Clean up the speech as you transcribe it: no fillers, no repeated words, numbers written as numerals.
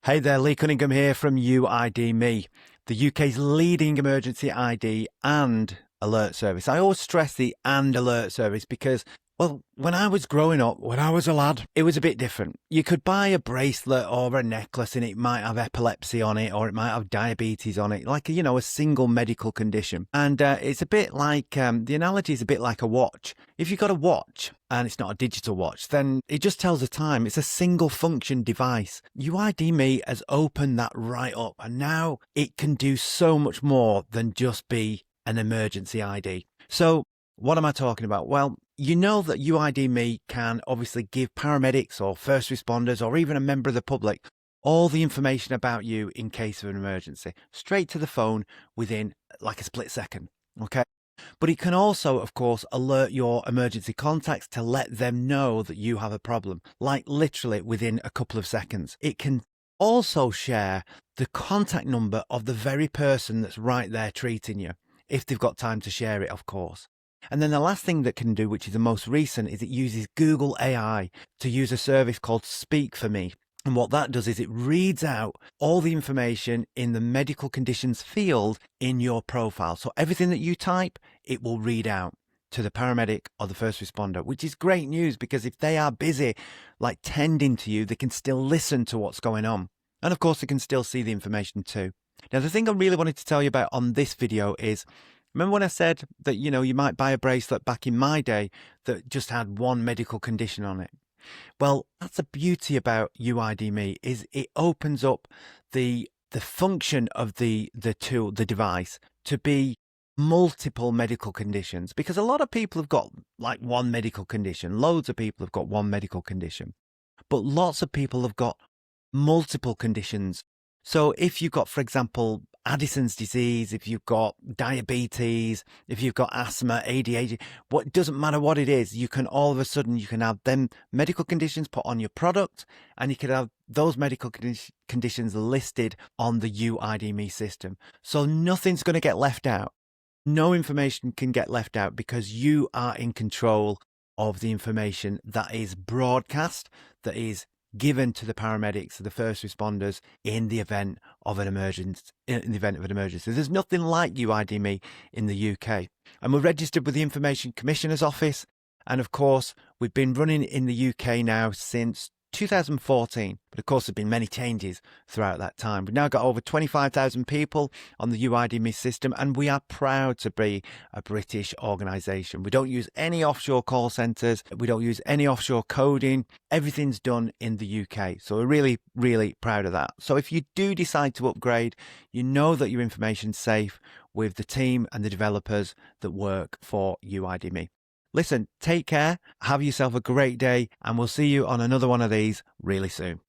Hey there, Lee Cunningham here from UID.me, the UK's leading emergency ID and alert service. I always stress the and alert service because, well, when I was growing up, when I was a lad, it was a bit different. You could buy a bracelet or a necklace and it might have epilepsy on it or it might have diabetes on it, like, a single medical condition. And it's a bit like, the analogy is a bit like a watch. If you've got a watch and it's not a digital watch, then it just tells the time. It's a single function device. UID.me has opened that right up, and now it can do so much more than just be an emergency ID. So what am I talking about? Well, you know that UID.me can obviously give paramedics or first responders or even a member of the public all the information about you in case of an emergency, straight to the phone within like a split second. Okay. But it can also, of course, alert your emergency contacts to let them know that you have a problem, like literally within a couple of seconds. It can also share the contact number of the very person that's right there treating you, if they've got time to share it, of course. And then the last thing that can do, which is the most recent, is it uses Google AI to use a service called Speak for Me. And what that does is it reads out all the information in the medical conditions field in your profile. So everything that you type, it will read out to the paramedic or the first responder, which is great news because if they are busy, like tending to you, they can still listen to what's going on. And of course, they can still see the information too. Now, the thing I really wanted to tell you about on this video is, remember when I said that, you might buy a bracelet back in my day that just had one medical condition on it? Well, that's the beauty about UID.me, is it opens up the function of the tool, the device, to be multiple medical conditions, because a lot of people have got like one medical condition. Loads of people have got one medical condition, but lots of people have got multiple conditions. So if you've got, for example, Addison's disease, if you've got diabetes, if you've got asthma, ADHD, what doesn't matter what it is, you can all of a sudden, you can have them medical conditions put on your product, and you could have those medical conditions listed on the UID.me system. So nothing's going to get left out. No information can get left out because you are in control of the information that is broadcast, that is given to the paramedics, the first responders in the event of an emergency. There's nothing like UID.me in the UK. And we're registered with the Information Commissioner's Office. And of course, we've been running in the UK now since 2014, but of course there've been many changes throughout that time. We've now got over 25,000 people on the UID.me system, and we are proud to be a British organisation. We don't use any offshore call centres, we don't use any offshore coding, everything's done in the UK. So we're really, really proud of that. So if you do decide to upgrade, you know that your information's safe with the team and the developers that work for UID.me. Listen, take care, have yourself a great day, and we'll see you on another one of these really soon.